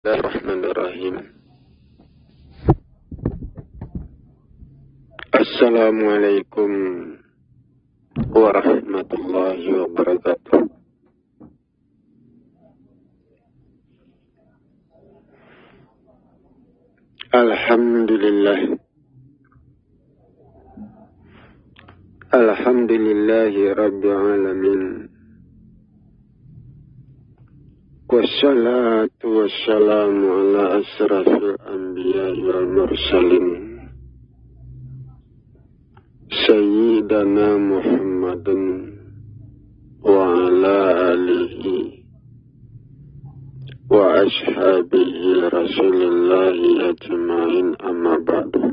Bismillahirrahmanirrahim. Assalamualaikum warahmatullahi wabarakatuh. Alhamdulillah. Alhamdulillahi rabbil alamin. Wassalatu wassalamu ala asrafil anbiya wal mursalin Sayyidana Muhammadin wa ala alihi wa ashabihi rasulillahi ajma'in, amma ba'du.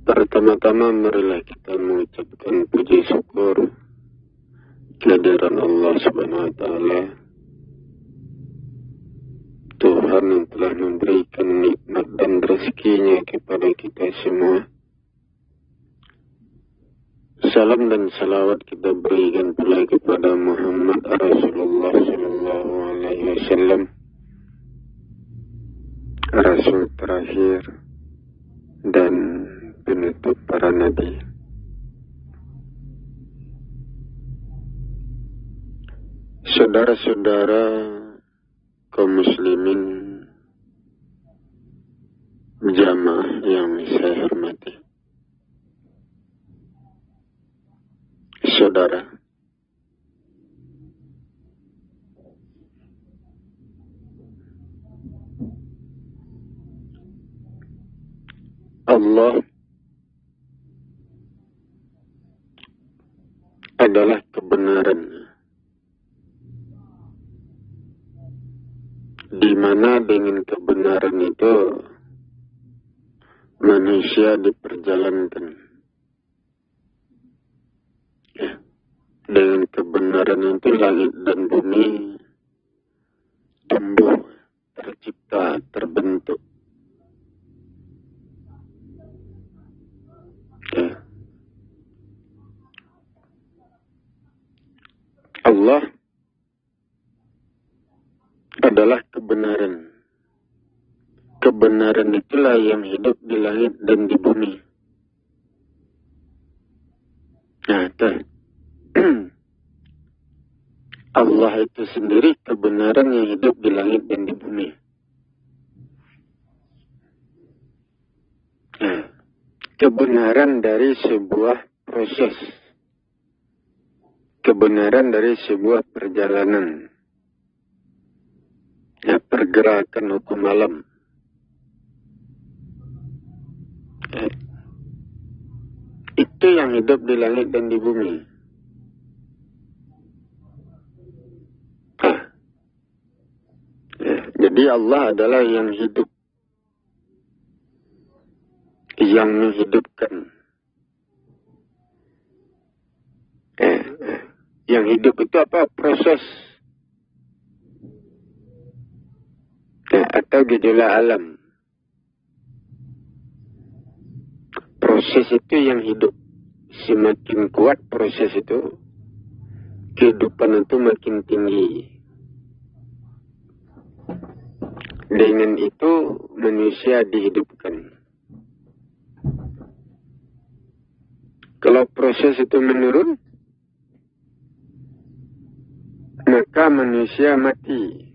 Pertama-tama marilah kita mengucapkan puji syukur kehadiran Allah Subhanahu wa Ta'ala, Tuhan yang telah memberikan nikmat dan rezekinya kepada kita semua. Salam dan salawat kita berikan pula kepada Muhammad Rasulullah Sallallahu Alaihi Wasallam, Rasul terakhir dan penutup para nabi. Saudara-saudara kaum muslimin jamaah yang saya hormati, saudara, Allah adalah kebenaran, di mana dengan kebenaran itu manusia diperjalankan. Ya. Dengan kebenaran itu langit dan bumi tumbuh, tercipta, terbentuk. Ya. Allah adalah kebenaran. Kebenaran itulah yang hidup di langit dan di bumi. Nah, Allah itu sendiri kebenaran yang hidup di langit dan di bumi. Nah, kebenaran dari sebuah proses. Kebenaran dari sebuah perjalanan. Ya, pergerakan hukum alam. Ya. Itu yang hidup di langit dan di bumi. Ya. Jadi Allah adalah yang hidup, yang menghidupkan. Yang hidup itu apa? Proses. Atau gejala alam. Proses itu yang hidup. Semakin kuat proses itu, kehidupan itu makin tinggi. Dengan itu manusia dihidupkan. Kalau proses itu menurun, maka manusia mati.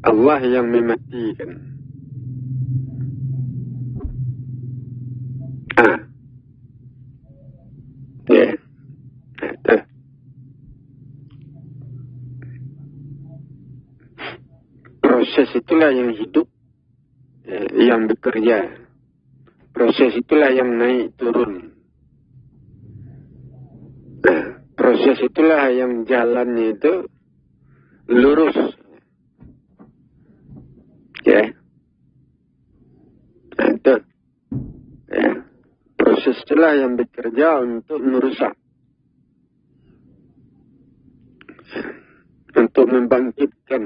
Allah yang mematikan. Ya. Proses itulah yang hidup, yang bekerja. Proses itulah yang naik turun. Proses itulah yang jalannya itu lurus. Ya. Itu. Ya. Proses itulah yang bekerja untuk merusak. Untuk membangkitkan.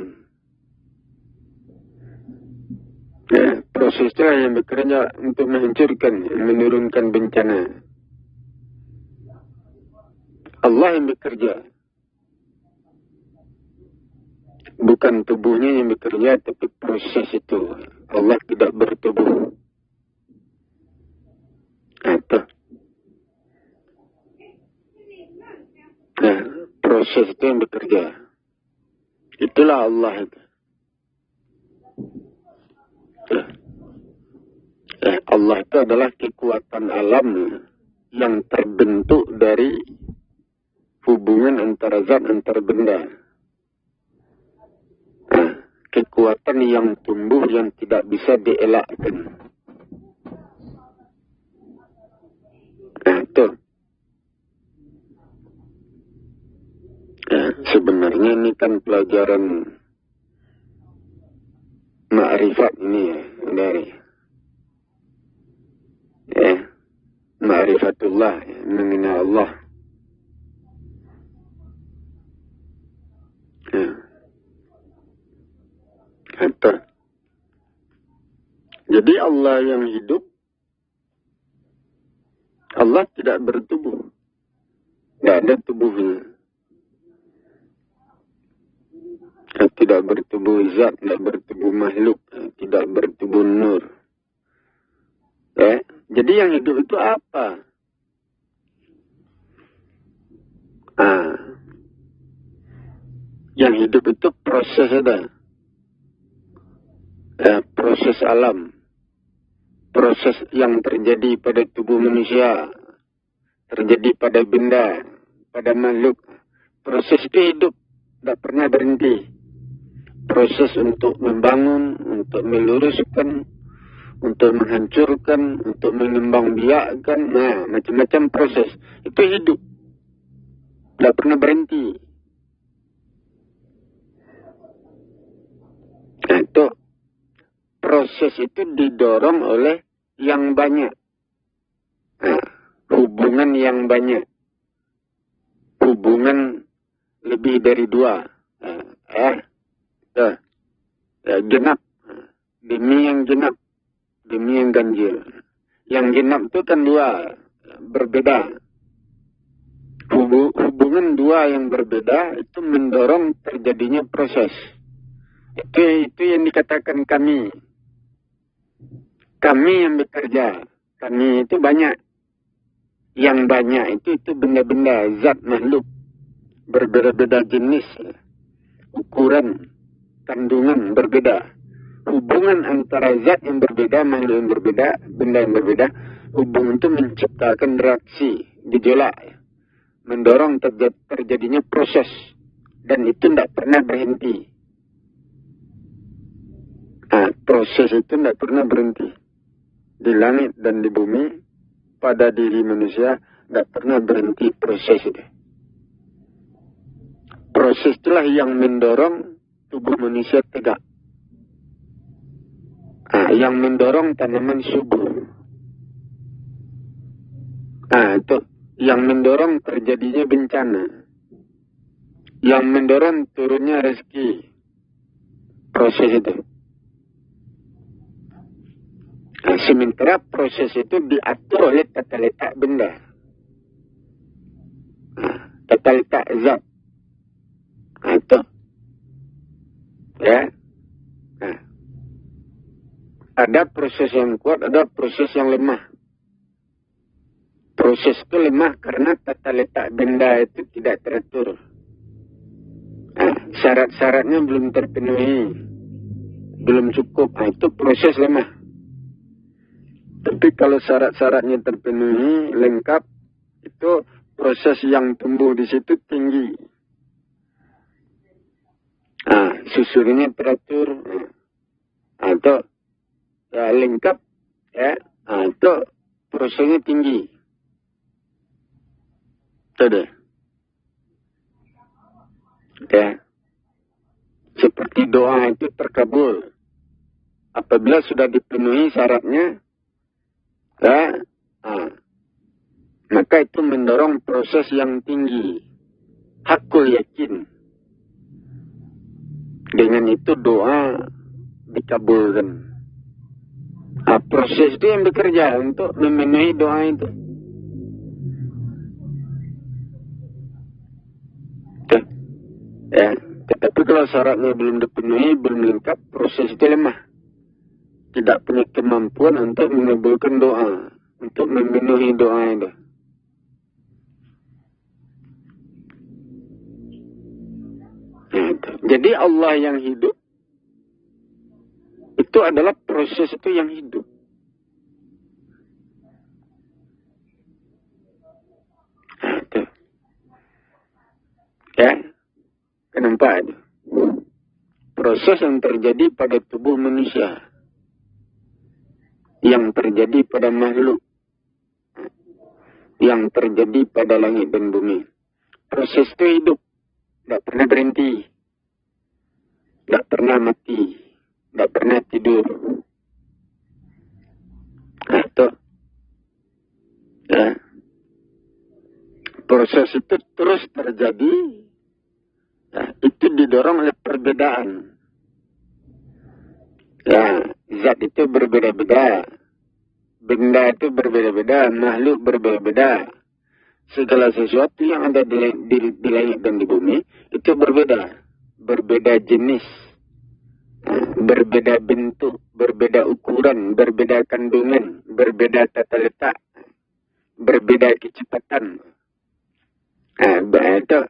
Ya. Proses itulah yang bekerja untuk menghancurkan, menurunkan bencana. Allah yang bekerja. Bukan tubuhnya yang bekerja, tapi proses itu. Allah tidak bertubuh. Itu. Nah, proses itu yang bekerja. Itulah Allah itu. Allah itu adalah kekuatan alam yang terbentuk dari hubungan antara zat antar benda. Nah, kekuatan yang tumbuh yang tidak bisa dielakkan. Nah, itu. Nah, sebenarnya ini kan pelajaran ma'rifat ini ya, dari ma'rifatullah, mengenal Allah. Jadi Allah yang hidup, Allah tidak bertubuh. Tidak ada tubuhnya. Tidak bertubuh zat, tidak bertubuh makhluk, tidak bertubuh nur. Jadi yang hidup itu apa? Yang hidup itu proses ada. Proses alam. Proses yang terjadi pada tubuh manusia. Terjadi pada benda, pada makhluk. Proses itu hidup. Tidak pernah berhenti. Proses untuk membangun, untuk meluruskan, untuk menghancurkan, untuk mengembangbiakkan, macam-macam proses. Itu hidup. Tidak pernah berhenti. Nah, itu proses itu didorong oleh yang banyak. Hubungan yang banyak. Hubungan lebih dari dua. Genap. Demi yang genap. Demi yang ganjil. Yang genap itu kan dua. Berbeda. Hubungan dua yang berbeda itu mendorong terjadinya proses. Itu yang dikatakan kami. Kami yang bekerja. Kami itu banyak. Yang banyak itu benda-benda, zat makhluk. Berbeda-beda jenis. Ukuran. Kandungan berbeda. Hubungan antara zat yang berbeda, makhluk yang berbeda, benda yang berbeda. Hubungan itu menciptakan reaksi. Gejolak. Mendorong terjadinya proses. Dan itu tidak pernah berhenti. Proses itu tidak pernah berhenti. Di langit dan di bumi, pada diri manusia, tidak pernah berhenti proses itu. Proses itulah yang mendorong tubuh manusia tegak. Yang mendorong tanaman subur. Itu. Yang mendorong terjadinya bencana. Yang mendorong turunnya rezeki. Proses itu. Sementara proses itu diatur oleh tata letak benda. Tata letak zat. Itu. Ya. Ada proses yang kuat, ada proses yang lemah. Proses itu lemah karena tata letak benda itu tidak teratur. Syarat-syaratnya belum terpenuhi. Belum cukup. Itu proses lemah. Tapi kalau syarat-syaratnya terpenuhi, lengkap, itu proses yang tumbuh di situ tinggi. Susunannya teratur. Atau lengkap, itu prosesnya tinggi. Itu deh. Seperti doa itu terkabul. Apabila sudah dipenuhi syaratnya, maka itu mendorong proses yang tinggi. Hakul yakin. Dengan itu doa dikabulkan. Proses itu yang bekerja untuk memenuhi doa itu. Tetapi kalau syaratnya belum dipenuhi, belum lengkap, proses itu lemah. Tidak punya kemampuan untuk mengabulkan doa, untuk memenuhi doa itu. Jadi Allah yang hidup, itu adalah proses itu yang hidup. Ya, kenapa itu? Proses yang terjadi pada tubuh manusia, yang terjadi pada makhluk, yang terjadi pada langit dan bumi. Proses itu hidup, tidak pernah berhenti, tidak pernah mati, tidak pernah tidur. Itu, ya, proses itu terus terjadi. Ya, itu didorong oleh perbedaan. Ya, zat itu berbeda-beda. Benda itu berbeda-beda. Makhluk berbeda-beda. Segala sesuatu yang ada di langit dan di bumi itu berbeda. Berbeda jenis. Berbeda bentuk. Berbeda ukuran. Berbeda kandungan. Berbeda tata letak. Berbeda kecepatan. Itu.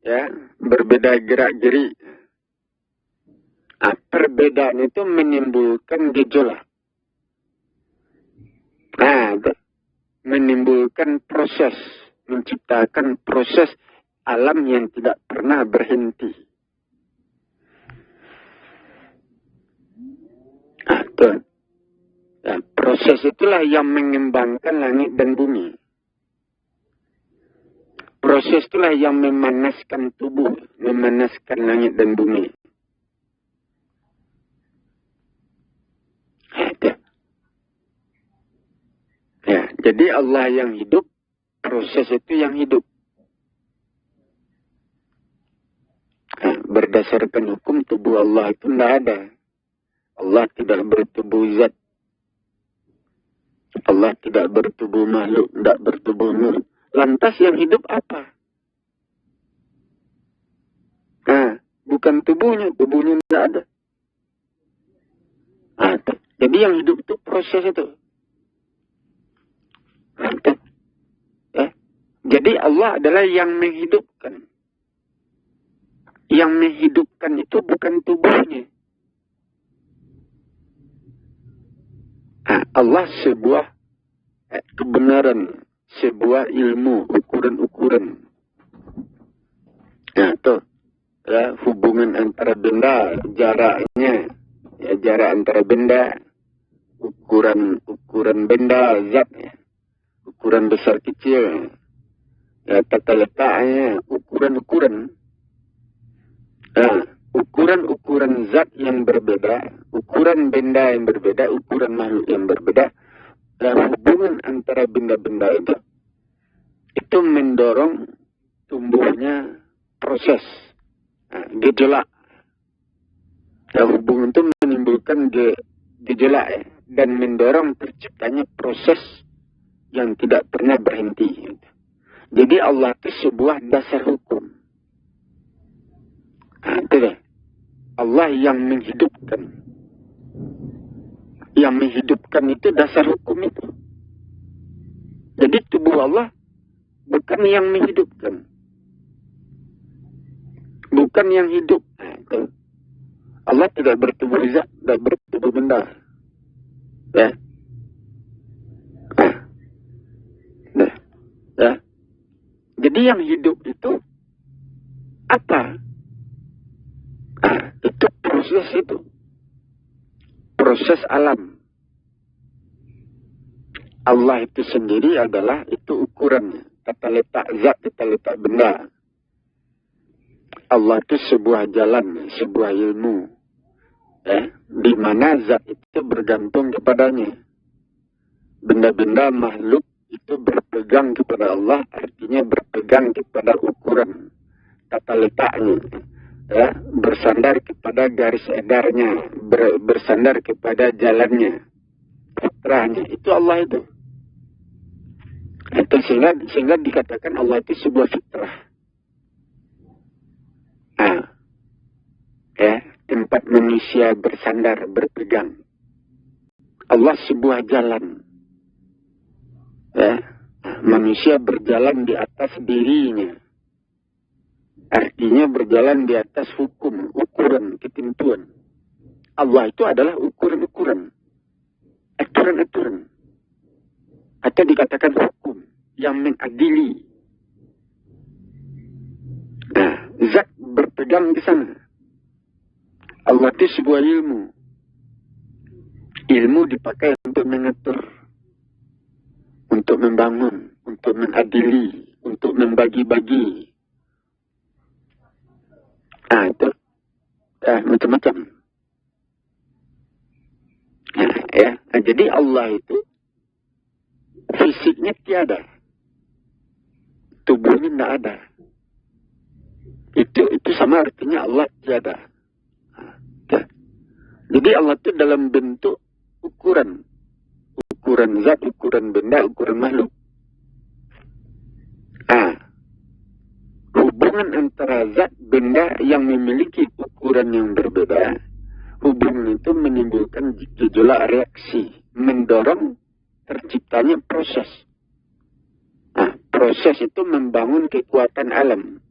Ya, berbeda gerak-geri. Perbedaan itu menimbulkan gejolak. Menimbulkan proses, menciptakan proses alam yang tidak pernah berhenti. Ya, proses itulah yang mengembangkan langit dan bumi. Proses itulah yang memanaskan tubuh, memanaskan langit dan bumi. Ya, jadi Allah yang hidup, proses itu yang hidup. Berdasarkan hukum tubuh Allah itu tidak ada. Allah tidak bertubuh zat. Allah tidak bertubuh makhluk, tidak bertubuh nur. Lantas yang hidup apa? Bukan tubuhnya tidak ada. Jadi yang hidup itu proses itu. Jadi Allah adalah yang menghidupkan. Yang menghidupkan itu bukan tubuhnya. Allah sebuah kebenaran, sebuah ilmu, ukuran-ukuran. Ya, hubungan antara benda, jaraknya, ya, jarak antara benda, ukuran benda, zat, ya, ukuran besar kecil, ya, tata letaknya, ukuran-ukuran. Ukuran zat yang berbeda, ukuran benda yang berbeda, ukuran makhluk yang berbeda, hubungan antara benda-benda itu mendorong tumbuhnya proses, gejolak. Hubungan itu menimbulkan gejolak, dan mendorong terciptanya proses yang tidak pernah berhenti. Jadi Allah itu sebuah dasar hukum. Allah yang menghidupkan. Yang menghidupkan itu dasar hukum itu. Jadi tubuh Allah bukan yang menghidupkan. Bukan yang hidup. Allah tidak bertubuh zat, tidak bertubuh benda. Ya. Ya. Jadi yang hidup itu apa? Itu proses itu. Proses alam. Allah itu sendiri adalah itu ukurannya. Tata letak zat, tata letak benda. Allah itu sebuah jalan, sebuah ilmu. Di mana zat itu bergantung kepadanya. Benda-benda makhluk itu berpegang kepada Allah, artinya berpegang kepada ukuran tata letaknya. Ya, bersandar kepada garis edarnya, bersandar kepada jalannya, fitrahnya. Itu Allah itu. Itu sehingga dikatakan Allah itu sebuah fitrah. tempat manusia bersandar, berpegang. Allah sebuah jalan. Ya, manusia berjalan di atas dirinya. Artinya berjalan di atas hukum, ukuran, ketentuan. Allah itu adalah ukuran-ukuran, aturan-aturan. Atau dikatakan hukum yang mengadili. Nah, zat berpegang di sana. Allah itu sebuah ilmu. Ilmu dipakai untuk mengatur, untuk membangun, untuk mengadili, untuk membagi-bagi. Itu macam-macam. Jadi Allah itu fisiknya tiada, tubuhnya tidak ada. Itu sama artinya Allah tiada. Jadi Allah itu dalam bentuk ukuran zat, ukuran benda, ukuran makhluk. Hubungan antara zat benda yang memiliki ukuran yang berbeda, hubungan itu menimbulkan gejolak reaksi, mendorong terciptanya proses. Proses itu membangun kekuatan alam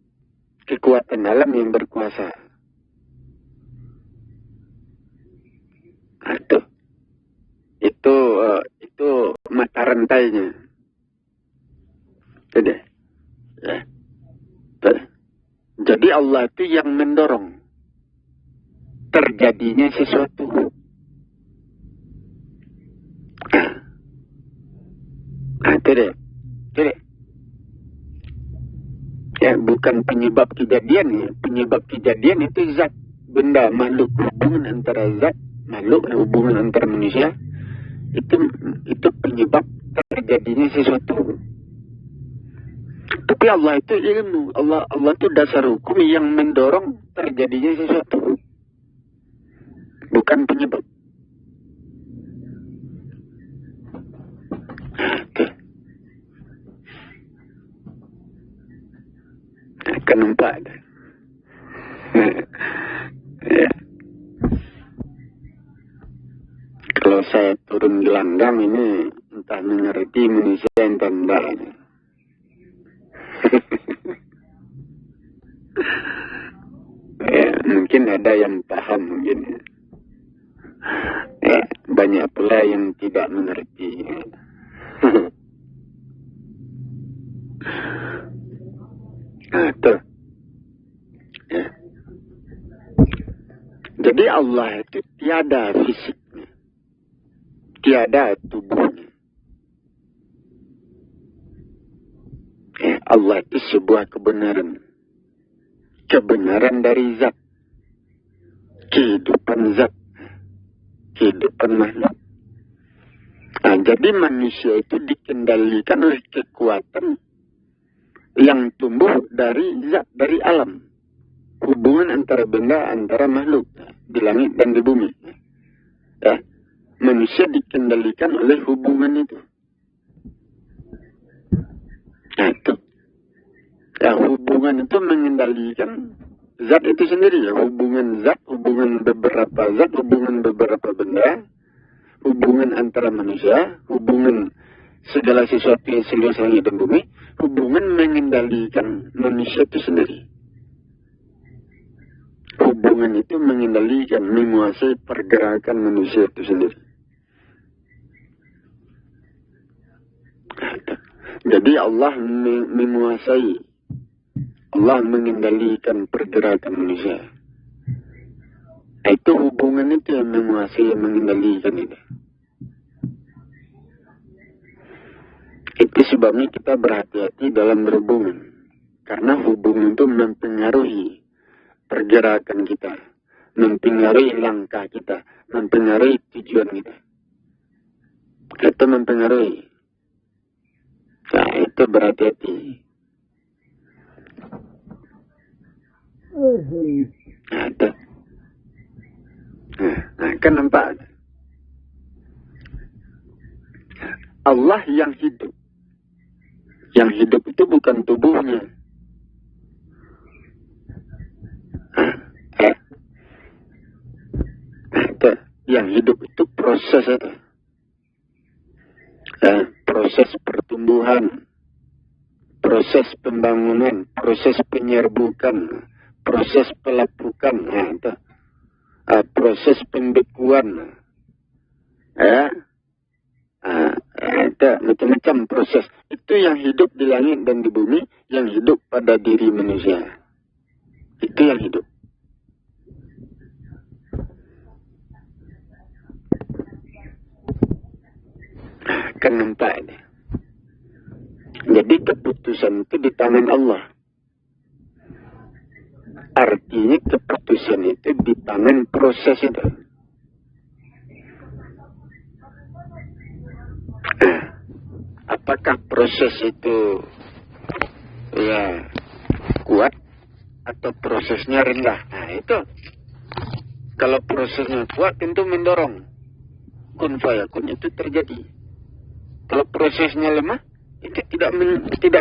yang berkuasa. Itu mata rantainya. Jadi Allah itu yang mendorong terjadinya sesuatu. Ya, bukan penyebab kejadian ya. Penyebab kejadian itu zat, benda, makhluk. Hubungan antara zat, makhluk, hubungan antara manusia. Itu penyebab terjadinya sesuatu. Tapi Allah itu ilmu. Allah itu dasar hukum yang mendorong terjadinya sesuatu. Bukan penyebab. Akan nampak. Ya. Kalau saya turun di langgang ini, entah mengerti manusia entah tidak. Ya, mungkin ada yang paham mungkin. Ya, banyak pula yang tidak mengerti. Ya. Jadi Allah itu tiada fisiknya, tiada tubuhnya. Ya, Allah itu sebuah kebenaran dari zat, kehidupan zat, kehidupan makhluk. Jadi manusia itu dikendalikan oleh kekuatan yang tumbuh dari zat, dari alam. Hubungan antara benda, antara makhluk di langit dan di bumi. Ya, manusia dikendalikan oleh hubungan itu. Hubungan itu mengendalikan zat itu sendiri. Ya. Hubungan zat, hubungan beberapa zat, hubungan beberapa benda, hubungan antara manusia, hubungan segala sesuatu yang seluas langit dan bumi, hubungan mengendalikan manusia itu sendiri. Hubungan itu mengendalikan, menguasai pergerakan manusia itu sendiri. Jadi Allah menguasai, Allah mengendalikan pergerakan manusia. Itu hubungan itu yang menguasai, mengendalikan itu. Itu sebabnya kita berhati-hati dalam berhubungan. Karena hubungan itu mempengaruhi pergerakan kita, mempengaruhi langkah kita, mempengaruhi tujuan kita. Itu mempengaruhi. Nah, itu berhati-hati. Ada. Nah, kan nampak. Allah yang hidup. Yang hidup itu bukan tubuhnya. Yang hidup itu proses itu. Proses pertumbuhan, proses pembangunan, proses penyerbukan, proses pelapukan, itu. Proses pembekuan, itu macam-macam proses. Itu yang hidup di langit dan di bumi, yang hidup pada diri manusia. Itu yang hidup. Kan nampak ini. Jadi keputusan itu di tangan Allah. Artinya keputusan itu di tangan proses itu. Apakah proses itu kuat atau prosesnya rendah? Nah itu. Kalau prosesnya kuat tentu mendorong. Kun fayakun itu terjadi. Kalau prosesnya lemah, itu tidak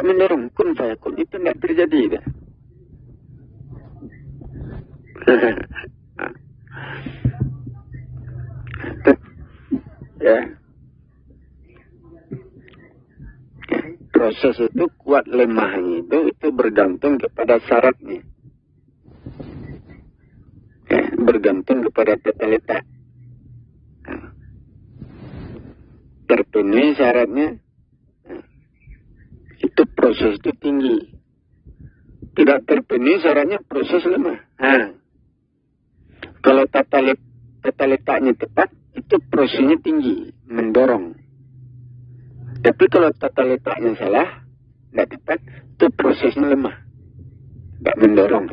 mendorong. Kun fayakun itu tidak terjadi. Proses itu kuat lemahnya itu bergantung kepada syaratnya. Bergantung kepada tata letak. Terpenuhi syaratnya, itu proses itu tinggi. Tidak terpenuhi syaratnya, proses lemah. Kalau tata letaknya tepat, itu prosesnya tinggi, mendorong. Tapi kalau tata letaknya salah, tidak tepat, itu prosesnya lemah, tidak mendorong.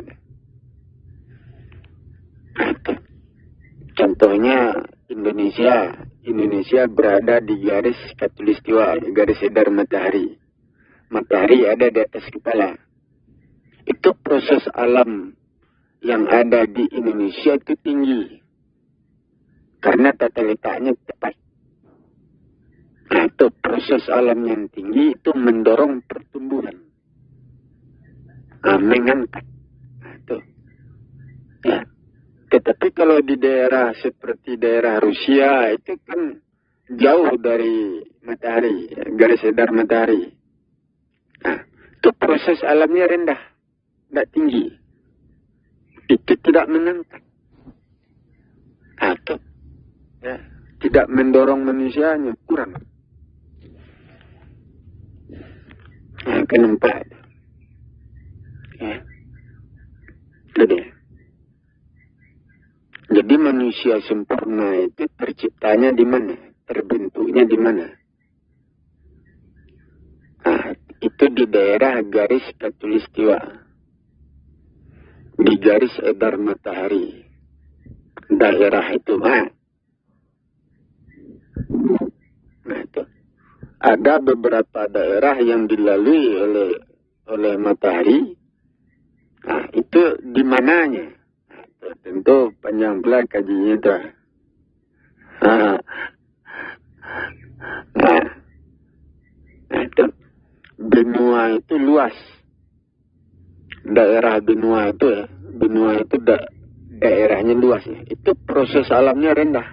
Contohnya Indonesia berada di garis khatulistiwa, garis edar matahari. Matahari ada di atas kepala. Itu proses alam yang ada di Indonesia itu tinggi. Karena tata letaknya tepat. Nah, itu proses alam yang tinggi itu mendorong pertumbuhan. Mengangkat. Nah, itu. Ya. Tetapi kalau di daerah seperti daerah Rusia itu kan jauh dari matahari, garis edar matahari. Nah, itu proses alamnya rendah, tidak tinggi. Itu tidak mengangkat. Atau tidak mendorong manusianya, kurang. Nah, kenapa? Jadi manusia sempurna itu terciptanya di mana? Terbentuknya di mana? Nah, itu di daerah garis khatulistiwa. Di garis edar matahari. Daerah itu. Nah itu. Ada beberapa daerah yang dilalui oleh matahari. Nah, itu di mananya? Tentu panjang pula kajinya itu. Nah, itu benua itu luas. Daerah benua itu daerahnya luas. Itu proses alamnya rendah.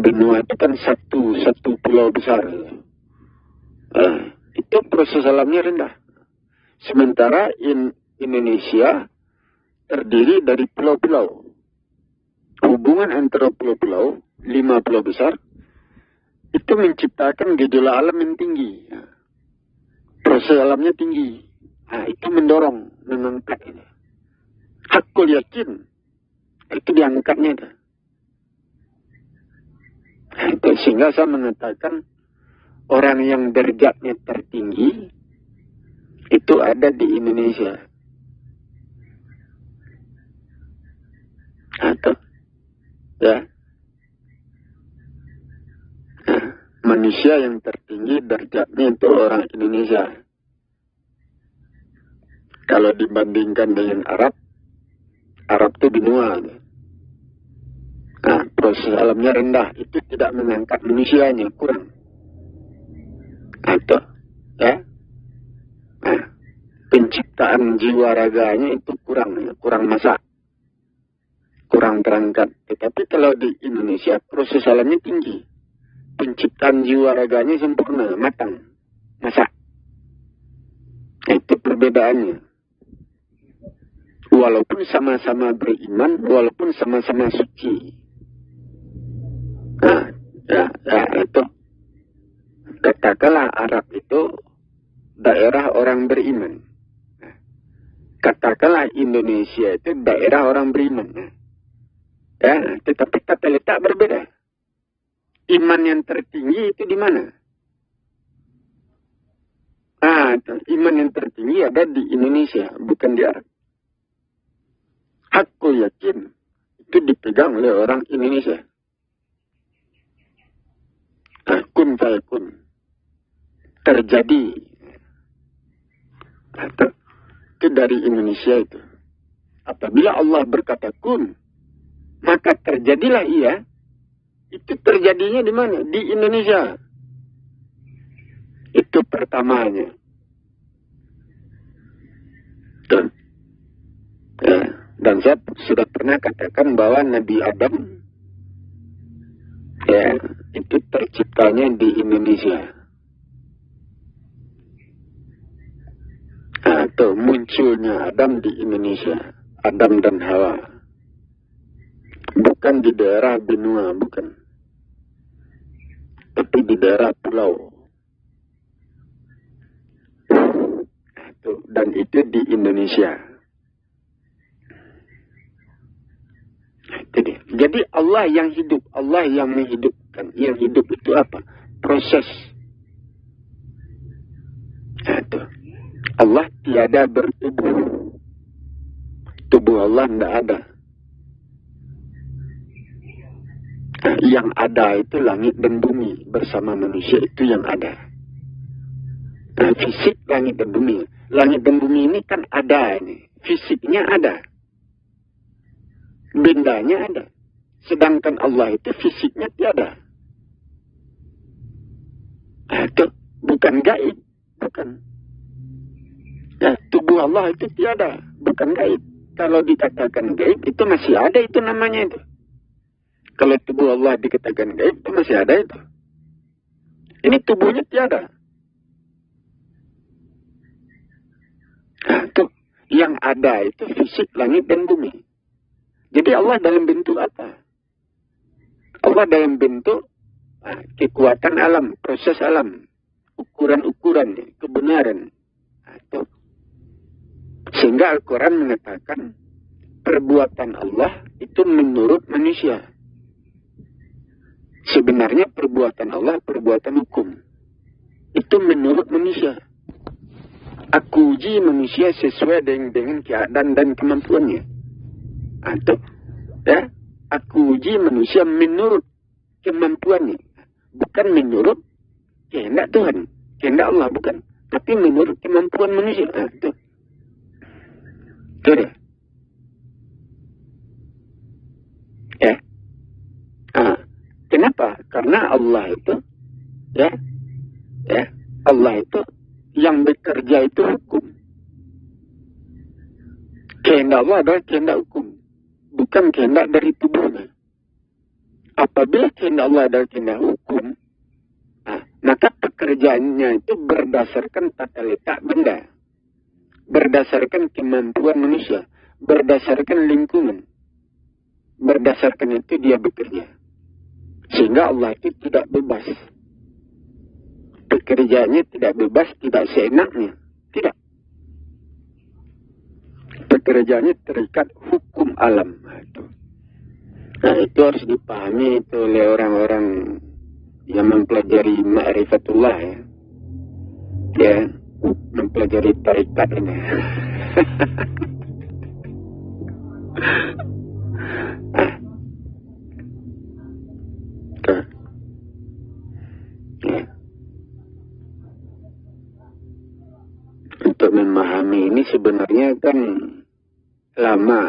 Benua itu kan satu pulau besar. Itu proses alamnya rendah. Sementara Indonesia terdiri dari pulau-pulau. Hubungan antara pulau-pulau, 5 pulau besar, itu menciptakan gejolak alam yang tinggi. Proses alamnya tinggi. Nah, itu mendorong, mengangkat ini. Hakul yakin, itu diangkatnya. Nah, itu sehingga saya mengatakan, orang yang derajatnya tertinggi, itu ada di Indonesia. Atau manusia yang tertinggi derajatnya itu orang Indonesia. Kalau dibandingkan dengan Arab itu benua. Nah, proses alamnya rendah, itu tidak mengangkat manusianya, kurang. Atau penciptaan jiwa raganya itu kurang masak. kurang terangkat. Tetapi kalau di Indonesia proses alamnya tinggi. Penciptaan jiwa raganya sempurna, matang, masak. Itu perbedaannya. Walaupun sama-sama beriman, walaupun sama-sama suci. Nah, ya itu. Katakanlah Arab itu daerah orang beriman. Katakanlah Indonesia itu daerah orang beriman. Ya, tetapi tata letak berbeda. Iman yang tertinggi itu di mana? Iman yang tertinggi ada di Indonesia, bukan di Arab. Aku yakin itu dipegang oleh orang Indonesia. Kun fayakun. Terjadi. Itu dari Indonesia itu. Apabila Allah berkata kun, maka terjadilah ia. Itu terjadinya di mana? Di Indonesia. Itu pertamanya. Dan saya sudah pernah katakan bahwa Nabi Adam itu terciptanya di Indonesia. Atau munculnya Adam di Indonesia. Adam dan Hawa. Bukan di daerah benua, bukan. Tapi di daerah pulau. Dan itu di Indonesia. Jadi Allah yang hidup, Allah yang menghidupkan. Yang hidup itu apa? Proses. Allah tiada bertubuh. Tubuh Allah tidak ada. Yang ada itu langit dan bumi bersama manusia, itu yang ada. Fisik langit dan bumi. Langit dan bumi ini kan ada ini. Fisiknya ada. Bendanya ada. Sedangkan Allah itu fisiknya tiada. Itu bukan gaib. Bukan. Tubuh Allah itu tiada. Bukan gaib. Kalau dikatakan gaib itu masih ada itu namanya itu. Kalau tubuh Allah dikatakan gaib itu masih ada itu. Ini tubuhnya tiada. Tuh, yang ada itu fisik langit dan bumi. Jadi Allah dalam bentuk apa? Allah dalam bentuk kekuatan alam, proses alam, ukuran-ukuran, kebenaran. Sehingga Al-Quran mengatakan perbuatan Allah itu menurut manusia. Sebenarnya perbuatan Allah perbuatan hukum. Itu menurut manusia. Aku uji manusia sesuai dengan keadaan dan kemampuannya. Aku uji manusia menurut kemampuannya. Bukan menurut kehendak Tuhan. Kehendak Allah bukan. Tapi menurut kemampuan manusia. Itu dia. Kenapa? Karena Allah itu, Allah itu yang bekerja itu hukum. Kehendak Allah adalah kehendak hukum. Bukan kehendak dari tubuhnya. Apabila kehendak Allah adalah kehendak hukum, maka pekerjaannya itu berdasarkan tata letak benda. Berdasarkan kemampuan manusia. Berdasarkan lingkungan. Berdasarkan itu dia bekerja. Sehingga Allah itu tidak bebas. Pekerjaannya tidak bebas, tidak seenaknya. Tidak. Pekerjaannya terikat hukum alam. Nah, itu harus dipahami itu oleh orang-orang yang mempelajari ma'rifatullah ya. Mempelajari tarikat ini. Untuk memahami ini sebenarnya kan lama,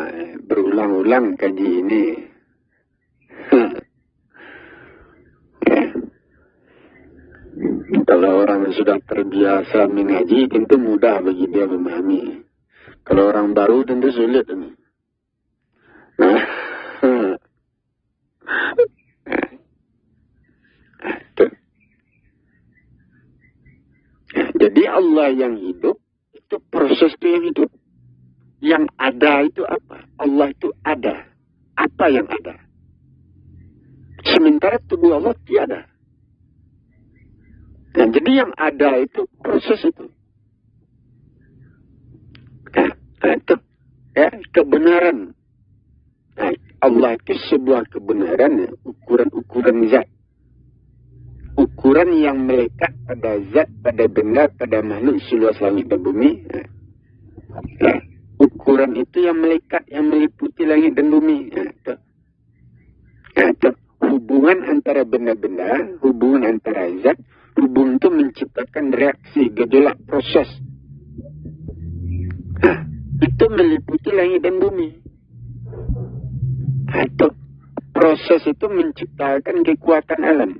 berulang-ulang kaji ini. Kalau orang sudah terbiasa mengaji, tentu mudah bagi dia memahami. Kalau orang baru tentu sulit ini. Nah, Allah yang hidup, itu proses itu yang hidup. Yang ada itu apa? Allah itu ada. Apa yang ada? Sementara tubuh Allah tiada. Nah, jadi yang ada itu proses itu. Nah, itu ya, kebenaran. Nah, Allah itu sebuah kebenaran, ya, ukuran zat. Ukuran yang melekat pada zat, pada benda, pada makhluk seluas langit dan bumi. Ya, ukuran itu yang melekat, yang meliputi langit dan bumi. Ya, itu. Hubungan antara benda-benda, hubungan antara zat, hubungan itu menciptakan reaksi, gejolak, proses. Nah, itu meliputi langit dan bumi. Nah, itu. Proses itu menciptakan kekuatan alam.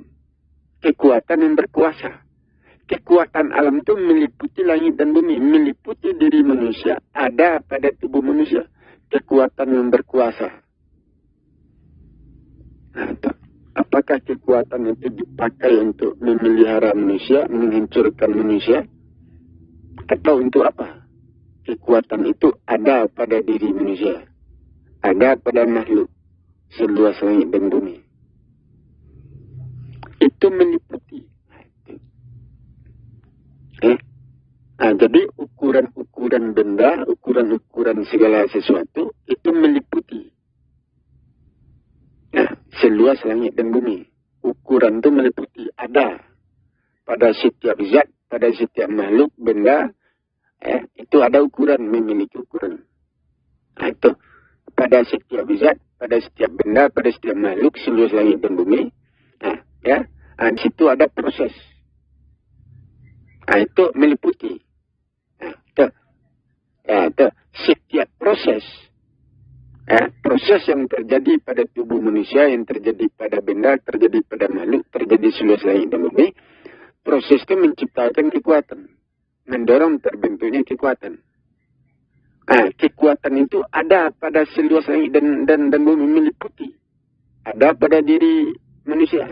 Kekuatan yang berkuasa. Kekuatan alam itu meliputi langit dan bumi, meliputi diri manusia, ada pada tubuh manusia. Kekuatan yang berkuasa. Nah, apakah kekuatan itu dipakai untuk memelihara manusia, menghancurkan manusia? Atau untuk apa? Kekuatan itu ada pada diri manusia. Ada pada makhluk seluas langit dan bumi. Itu meliputi. Nah, jadi ukuran-ukuran benda, ukuran-ukuran segala sesuatu, itu meliputi. Nah, seluas langit dan bumi. Ukuran itu meliputi. Ada pada setiap zat, pada setiap makhluk, benda, itu ada ukuran, memiliki ukuran. Nah, itu. Pada setiap zat, pada setiap benda, pada setiap makhluk, seluas langit dan bumi. Nah, ya, di situ ada proses. Nah, itu meliputi. Nah, itu. Ya, itu. Setiap proses. Proses yang terjadi pada tubuh manusia, yang terjadi pada benda, terjadi pada makhluk, terjadi seluas langit dan bumi. Proses itu menciptakan kekuatan. Mendorong terbentuknya kekuatan. Nah, kekuatan itu ada pada seluas langit dan bumi, meliputi. Ada pada diri manusia.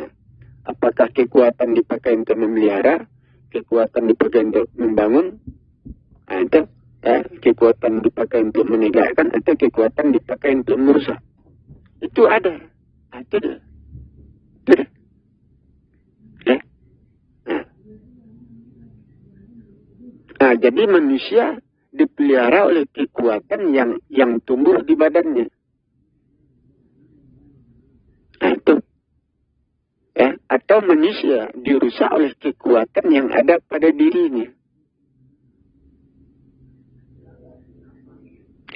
Apakah kekuatan dipakai untuk memelihara? Kekuatan dipakai untuk membangun? Nah, itu. Kekuatan dipakai untuk menegakkan, atau kekuatan dipakai untuk merusak. Itu ada. Itu dia. Itu dia. Ya. Nah, jadi manusia dipelihara oleh kekuatan yang tumbuh di badannya. Nah, itu. Ya. Atau manusia dirusak oleh kekuatan yang ada pada dirinya.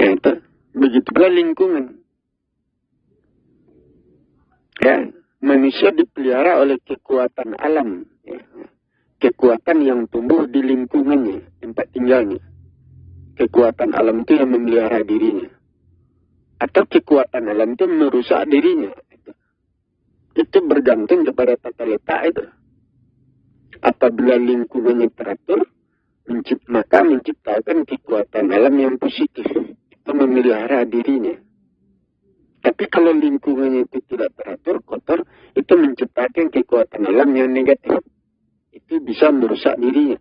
Ya, itu. Begitu pula lingkungan. Ya, manusia dipelihara oleh kekuatan alam. Ya. Kekuatan yang tumbuh di lingkungannya, tempat tinggalnya. Kekuatan alam itu yang memelihara dirinya. Atau kekuatan alam itu merusak dirinya. Itu bergantung kepada tata letak itu. Apabila lingkungannya teratur, maka menciptakan kekuatan alam yang positif. Itu memelihara dirinya. Tapi kalau lingkungannya itu tidak teratur, kotor, itu menciptakan kekuatan alam yang negatif. Itu bisa merusak dirinya.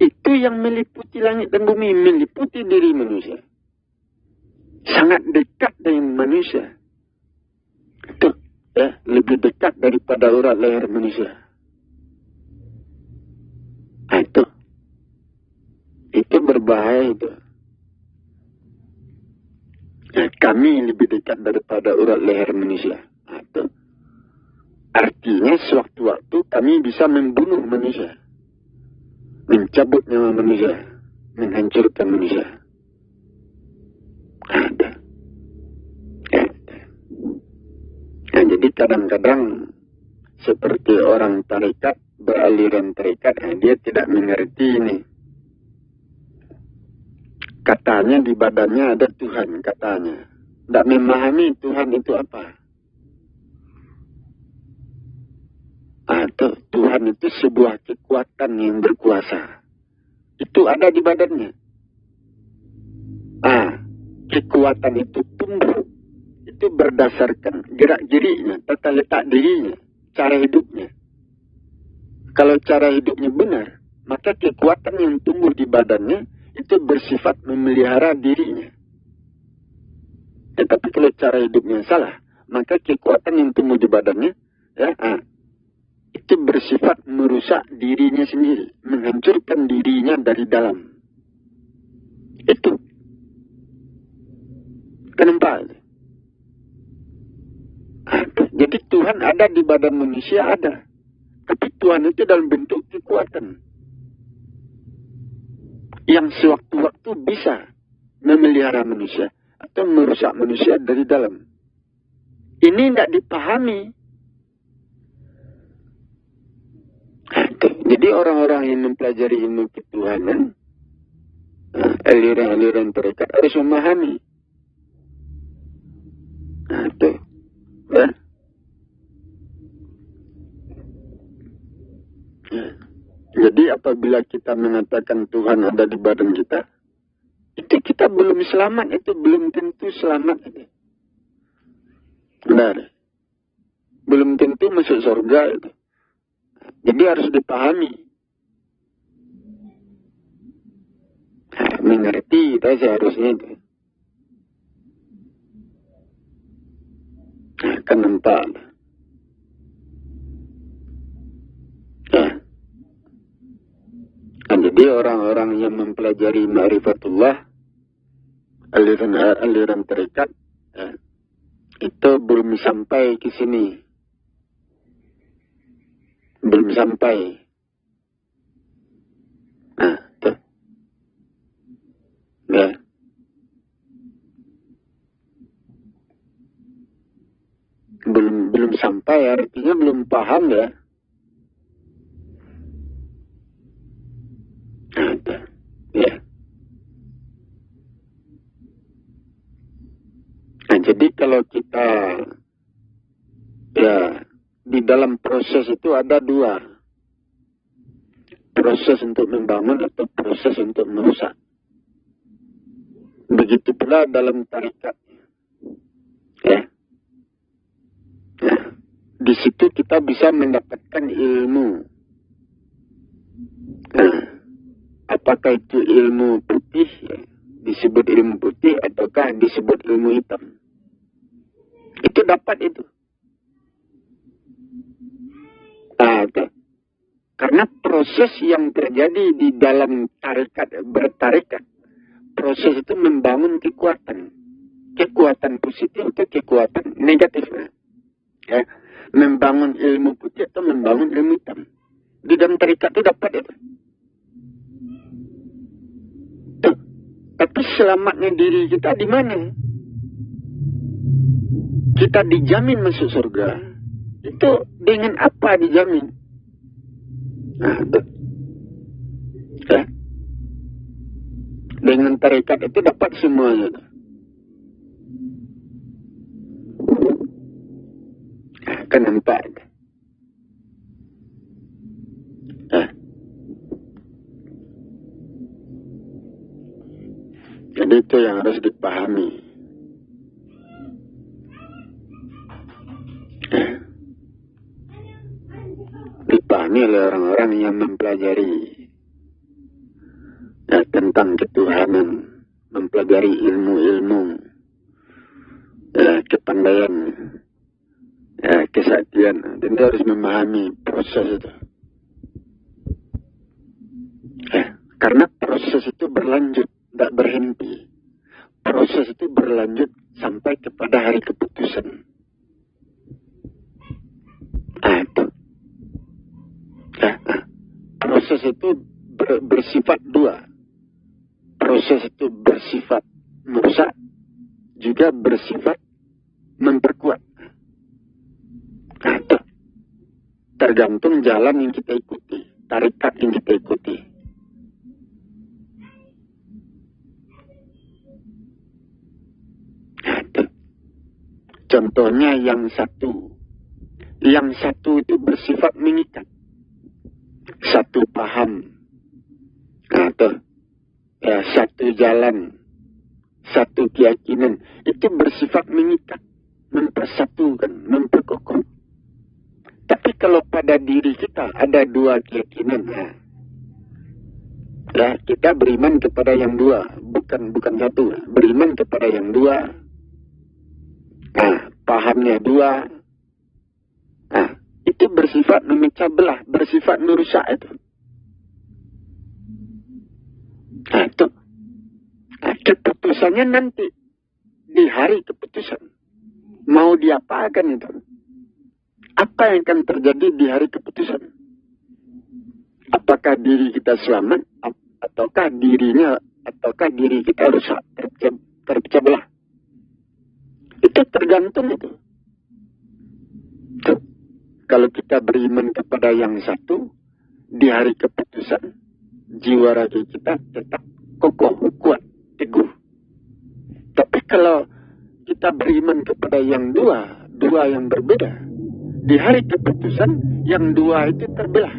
Itu yang meliputi langit dan bumi, meliputi diri manusia. Sangat dekat dengan manusia. Itu ya, lebih dekat daripada urat leher manusia. Nah, itu berbahaya itu. Nah, kami lebih dekat daripada urat leher manusia. Nah, itu. Artinya sewaktu-waktu kami bisa membunuh manusia. Mencabut nyawa manusia. Menghancurkan manusia. Ada. Ya. Nah, jadi kadang-kadang seperti orang tarekat, beraliran tarekat, dia tidak mengerti ini. Katanya di badannya ada Tuhan, katanya. Tidak memahami Tuhan itu apa. Atau Tuhan itu sebuah kekuatan yang berkuasa. Itu ada di badannya. Kekuatan itu tumbuh. Itu berdasarkan gerak-geriknya, tata letak dirinya, cara hidupnya. Kalau cara hidupnya benar, maka kekuatan yang tumbuh di badannya itu bersifat memelihara dirinya. Tetapi kalau cara hidupnya salah, maka kekuatan yang tumbuh di badannya itu bersifat merusak dirinya sendiri, menghancurkan dirinya dari dalam. Itu. Kenapa? Jadi Tuhan ada di badan manusia, ada. Tapi Tuhan itu dalam bentuk kekuatan yang sewaktu-waktu bisa memelihara manusia atau merusak manusia dari dalam. Ini tidak dipahami. Jadi orang-orang yang mempelajari ilmu ketuhanan, aliran-aliran tarekat harus memahami. Jadi apabila kita mengatakan Tuhan ada di badan kita, itu kita belum selamat, itu belum tentu selamat. Benar. Belum tentu masuk surga itu. Jadi harus dipahami. Mengerti kita seharusnya itu. Kan nampak. Jadi orang-orang yang mempelajari ma'rifatullah, aliran tarekat, itu belum sampai ke sini. Belum sampai. Tuh. Ya. Belum sampai, artinya belum paham ya. Ya. Nah, jadi kalau kita di dalam proses itu ada dua. Proses untuk membangun atau proses untuk merusak. Begitu pula dalam tarekat. Ya. Nah, di situ kita bisa mendapatkan ilmu. Nah, apakah itu ilmu putih, disebut ilmu putih, ataukah disebut ilmu hitam? Itu dapat itu. Karena proses yang terjadi di dalam bertarekat, proses itu membangun kekuatan. Kekuatan positif atau kekuatan negatif. Ya. Membangun ilmu putih atau membangun ilmu hitam. Di dalam tarekat itu dapat itu. Tapi selamatnya diri kita di mana? Kita dijamin masuk surga. Itu dengan apa dijamin? Ya. Dengan tarekat itu dapat semuanya. Kan nampak. Jadi itu yang harus dipahami. Dipahami oleh orang-orang yang mempelajari tentang ketuhanan, mempelajari ilmu-ilmu, kepandaian, kesaktian. Tentu harus memahami proses itu. Karena proses itu berlanjut, tidak berhenti. Proses itu berlanjut sampai kepada hari keputusan. Itu. Proses itu bersifat dua. Proses itu bersifat merusak, juga bersifat memperkuat. Itu. Tergantung jalan yang kita ikuti, tarekat yang kita ikuti. Itu. Contohnya yang satu. Yang satu itu bersifat mengikat. Satu paham. Atau satu jalan. Satu keyakinan. Itu bersifat mengikat. Mempersatukan. Memperkokoh. Tapi kalau pada diri kita ada dua keyakinan. Ya, kita beriman kepada yang dua, bukan satu. Beriman kepada yang dua. Nah, pahamnya dua. Nah, itu bersifat memecah belah, bersifat merusak itu. Nah, itu. Nah, keputusannya nanti di hari keputusan. Mau diapakan itu? Apa yang akan terjadi di hari keputusan? Apakah diri kita selamat, ataukah diri kita rusak, terpecah belah? Itu tergantung itu. Tuh. Kalau kita beriman kepada yang satu, di hari keputusan, jiwa raga kita tetap kokoh, kuat, teguh. Tapi kalau kita beriman kepada yang dua yang berbeda, di hari keputusan, yang dua itu terbelah,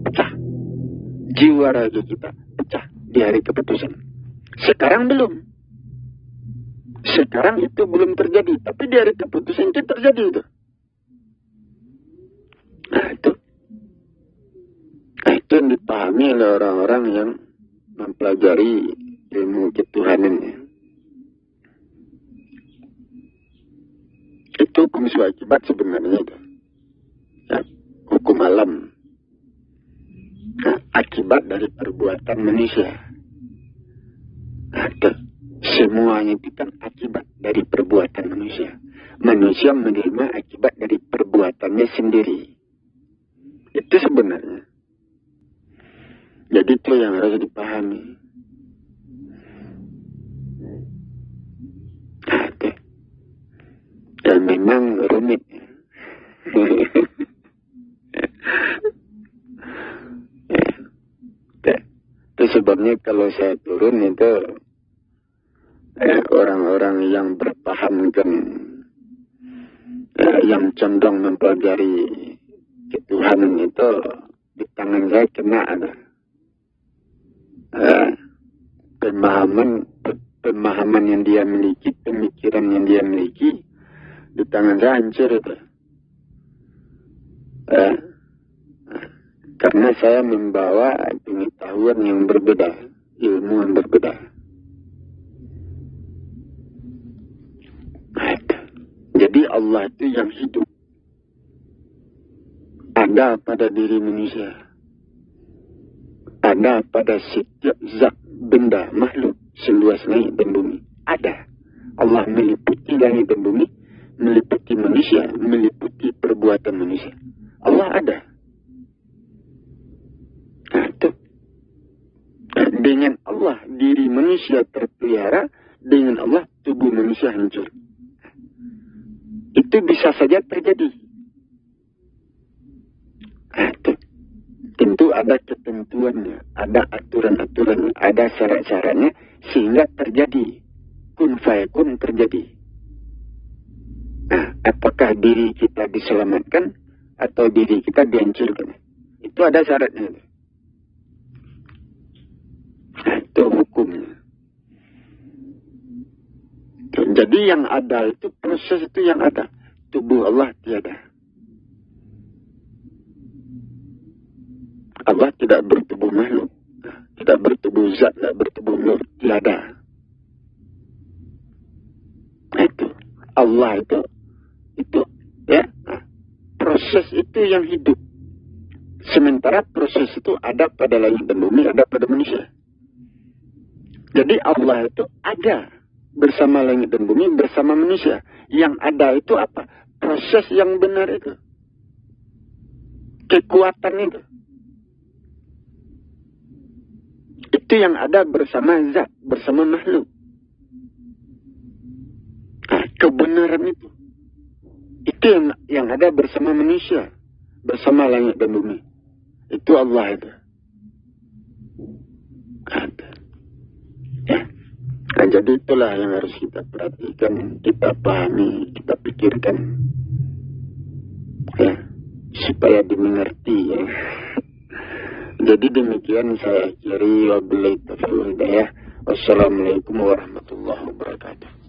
pecah. Jiwa raga kita pecah di hari keputusan. Sekarang belum. Sekarang itu belum terjadi, tapi di hari keputusan itu terjadi itu. Nah itu yang dipahami oleh orang-orang yang mempelajari ilmu ketuhanannya. Itu hukum sebab akibat sebenarnya itu. Ya, hukum alam. Nah, akibat dari perbuatan manusia. Nah, semuanya itu kan akibat dari perbuatan manusia. Manusia menerima akibat dari perbuatannya sendiri. Itu sebenarnya. Jadi itu yang harus dipahami. Nah, itu. Dan memang rumit. Itu sebabnya kalau saya turun itu orang-orang yang berpahamkan yang condong mempelajari ketuhanan itu di tangan saya kena ada pemahaman yang dia miliki, pemikiran yang dia miliki di tangan saya hancur itu. Karena saya membawa pengetahuan yang berbeda, ilmu yang berbeda. Jadi Allah itu yang hidup. Ada pada diri manusia. Ada pada setiap zat, benda, makhluk seluas langit dan bumi. Ada. Allah meliputi langit dan bumi, meliputi manusia, meliputi perbuatan manusia. Allah ada. Nah, itu. Dengan Allah diri manusia terpelihara, dengan Allah tubuh manusia hancur. Itu bisa saja terjadi. Nah, itu. Tentu ada ketentuannya, ada aturan-aturannya, ada syarat-syaratnya sehingga terjadi. Kun fayakun terjadi. Nah, apakah diri kita diselamatkan atau diri kita dihancurkan? Itu ada syaratnya. Nah, itu hukumnya. Jadi yang ada itu, proses itu yang ada. Tubuh Allah tiada. Allah tidak bertubuh makhluk. Tidak bertubuh zat, tidak bertubuh nur. Tiada. Nah, itu. Allah itu ya. Nah, proses itu yang hidup. Sementara proses itu ada pada langit dan bumi, ada pada manusia. Jadi Allah itu ada bersama langit dan bumi, bersama manusia. Yang ada itu apa? Proses yang benar itu. Kekuatan itu. Itu yang ada bersama zat, bersama makhluk. Nah, kebenaran itu. Itu yang ada bersama manusia, bersama langit dan bumi. Itu Allah itu. Ada. Ya. Nah, jadi itulah yang harus kita perhatikan, kita pahami, kita pikirkan. Ya. Supaya dimengerti ya. Jadi demikian saya akhiri, wabillahi taufiq wal hidayah. Wassalamualaikum warahmatullahi wabarakatuh.